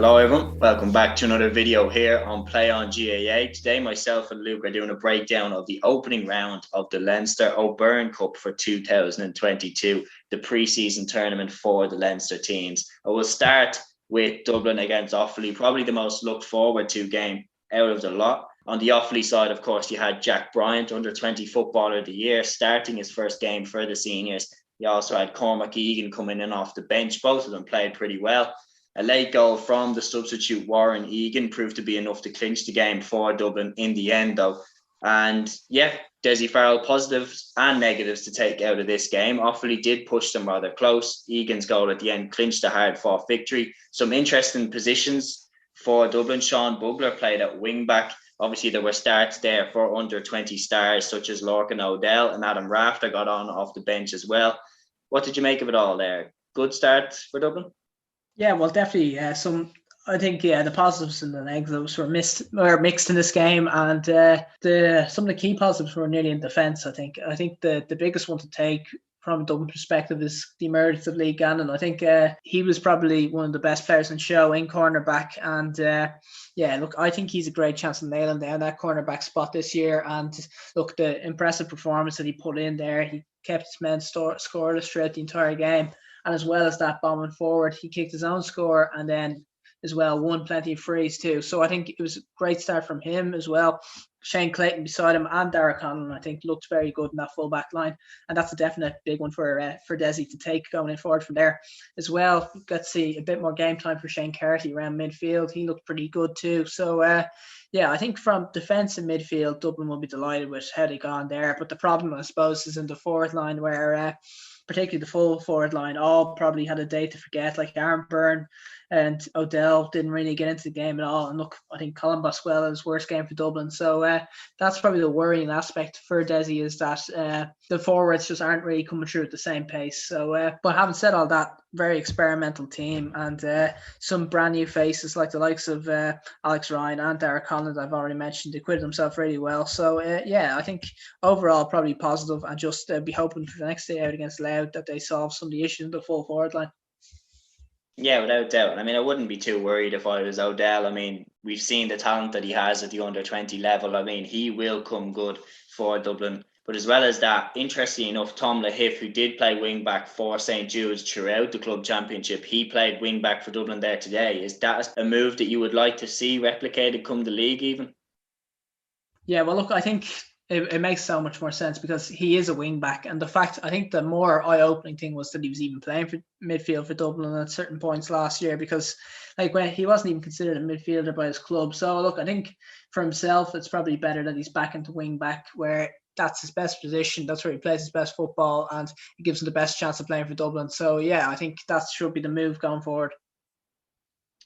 Hello everyone, welcome back to another video here on Play on GAA. Today myself and Luke are doing a breakdown of the opening round of the Leinster BYRNE Cup for 2022, the pre-season tournament for the Leinster teams. I will start with Dublin against Offaly, probably the most looked forward to game out of the lot. On the Offaly side, of course, you had Jack Bryant, under-20 Footballer of the Year, starting his first game for the seniors. You also had Cormac Egan coming in off the bench. Both of them played pretty well. A late goal from the substitute Warren Egan proved to be enough to clinch the game for Dublin in the end, though. And yeah, Dessie Farrell, positives and negatives to take out of this game. Offaly did push them rather close. Egan's goal at the end clinched a hard-fought victory. Some interesting positions for Dublin. Sean Bugler played at wing-back. Obviously, there were starts there for under-20 stars such as Lorcan O'Dell, and Adam Rafter got on off the bench as well. What did you make of it all there? Good start for Dublin? Yeah, well, definitely. I think the positives and the negatives were mixed in this game, and some of the key positives were nearly in defence. I think the biggest one to take from a Dublin perspective is the emergence of Lee Gannon. I think he was probably one of the best players in show in cornerback, and I think he's a great chance of nailing down that cornerback spot this year. And look, the impressive performance that he put in there, he kept his men scoreless throughout the entire game. And as well as that bombing forward, he kicked his own score and then as well won plenty of frees too. So I think it was a great start from him as well. Shane Clayton beside him and Darragh Conlon, I think, looked very good in that full back line. And that's a definite big one for Dessie to take going in forward from there. As well, we got to see a bit more game time for Shane Carty around midfield. He looked pretty good too. So, I think from defence and midfield, Dublin will be delighted with how they got on there. But the problem, I suppose, is in the forward line where particularly the full forward line, all probably had a day to forget, like Aaron Byrne and O'Dell didn't really get into the game at all. And look, I think Colin Boswell's worst game for Dublin. So that's probably the worrying aspect for Dessie, is that the forwards just aren't really coming through at the same pace. So, but having said all that, very experimental team, and some brand new faces like the likes of Alex Ryan and Darragh Conlon, I've already mentioned, acquitted himself really well. So I think overall probably positive, and just be hoping for the next day out against Louth that they solve some of the issues in the full forward line. Yeah, without doubt. I mean, I wouldn't be too worried if I was O'Dell. I mean, we've seen the talent that he has at the under-20 level. I mean, he will come good for Dublin. But as well as that, interestingly enough, Tom Lahiff, who did play wing-back for St. Jude's throughout the club championship, he played wing-back for Dublin there today. Is that a move that you would like to see replicated come the league even? Yeah, well, look, I think it makes so much more sense because he is a wing back, and I think the more eye-opening thing was that he was even playing for midfield for Dublin at certain points last year, because when he wasn't even considered a midfielder by his club. So look, I think for himself it's probably better that he's back into wing back, where that's his best position, that's where he plays his best football, and it gives him the best chance of playing for Dublin. So yeah, I think that should be the move going forward.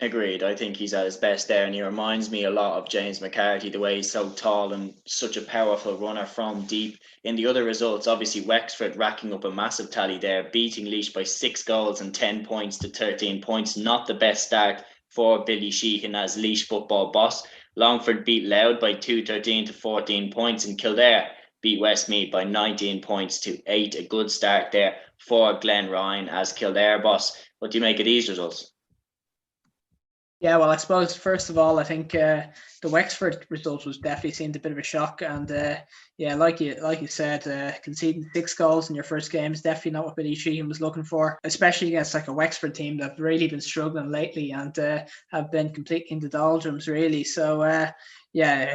Agreed. I think he's at his best there, and he reminds me a lot of James McCarthy, the way he's so tall and such a powerful runner from deep. In the other results, obviously Wexford racking up a massive tally there, beating Laois by 6 goals and 10 points to 13 points. Not the best start for Billy Sheehan as Laois football boss. Longford beat Louth by 2-13 to 14 points, and Kildare beat Westmeath by 19 points to 8. A good start there for Glenn Ryan as Kildare boss. What do you make of these results? Yeah, well, I suppose first of all, I think the Wexford result was definitely seemed a bit of a shock, and like you said, conceding 6 goals in your first game is definitely not what Billy Sheehan was looking for, especially against like a Wexford team that have really been struggling lately and have been completely in the doldrums really. So a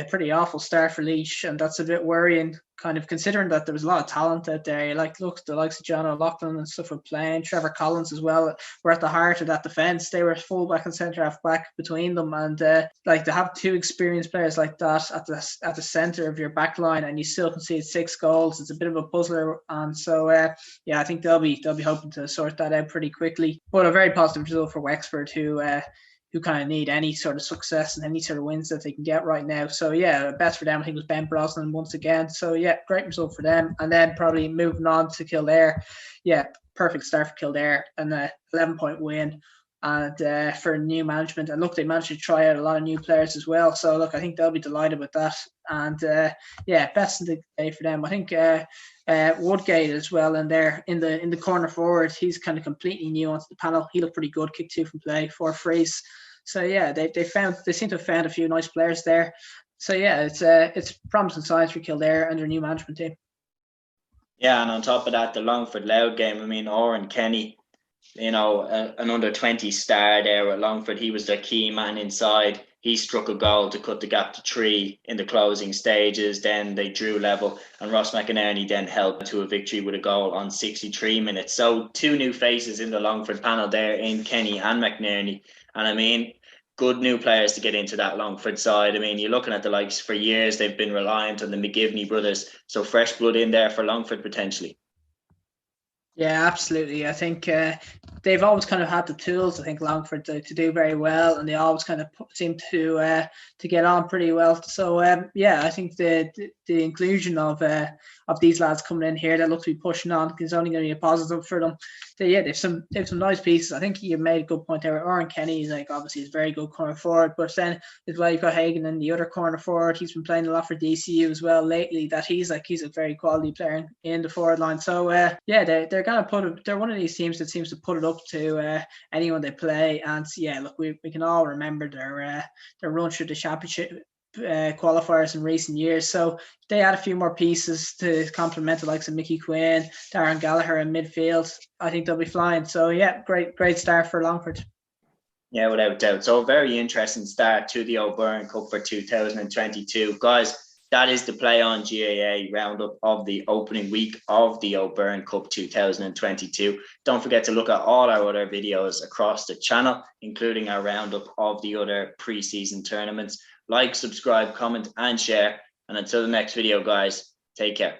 pretty awful start for Laois, and that's a bit worrying, kind of considering that there was a lot of talent out there. Look, the likes of John O'Loughlin and stuff were playing, Trevor Collins as well were at the heart of that defence. They were full back and centre half back between them, and to have 2 experienced players like that at the centre of your back line, and you still concede 6 goals, it's a bit of a puzzler. And so I think they'll be hoping to sort that out pretty quickly. But a very positive result for Wexford, who kind of need any sort of success and any sort of wins that they can get right now. So best for them, I think, was Ben Brosnan once again. So great result for them. And then probably moving on to Kildare. Perfect start for Kildare, and 11-point win, and for new management. And look, they managed to try out a lot of new players as well. So look, I think they'll be delighted with that. And best in the day for them. I think Woodgate as well, and there in the corner forward, he's kind of completely new onto the panel. He looked pretty good, kicked 2 from play, 4 frees. So yeah, they seem to have found a few nice players there. So yeah, it's promising signs for Kildare and their new management team. Yeah, and on top of that, the Longford Loud game. I mean, Oren Kenny, an under 20 star there at Longford. He was their key man inside. He struck a goal to cut the gap to 3 in the closing stages. Then they drew level, and Ross McInerney then helped to a victory with a goal on 63 minutes. So 2 new faces in the Longford panel there in Kenny and McInerney. And I mean, good new players to get into that Longford side. I mean, you're looking at the likes for years, they've been reliant on the McGivney brothers. So fresh blood in there for Longford potentially. Yeah, absolutely. I think they've always kind of had the tools, I think, Longford to do very well, and they always kind of seem to get on pretty well. So yeah, I think the inclusion of these lads coming in here that look to be pushing on is only going to be a positive for them. So yeah, they've some nice pieces. I think you made a good point there. Oren Kenny is obviously is very good corner forward, but then as well you've got Hagan in the other corner forward. He's been playing a lot for DCU as well lately. That he's a very quality player in the forward line. So yeah, they're gonna they're one of these teams that seems to put it up to anyone they play. And yeah, look, we can all remember their run through the championship qualifiers in recent years. So they add a few more pieces to complement the likes of Mickey Quinn, Darren Gallagher in midfield. I think they'll be flying. So yeah, great start for Longford. Yeah, without doubt. So a very interesting start to the BYRNE Cup for 2022. Guys, that is the Play On GAA roundup of the opening week of the BYRNE Cup 2022. Don't forget to look at all our other videos across the channel, including our roundup of the other pre-season tournaments. Like, subscribe, comment, and share. And until the next video, guys, take care.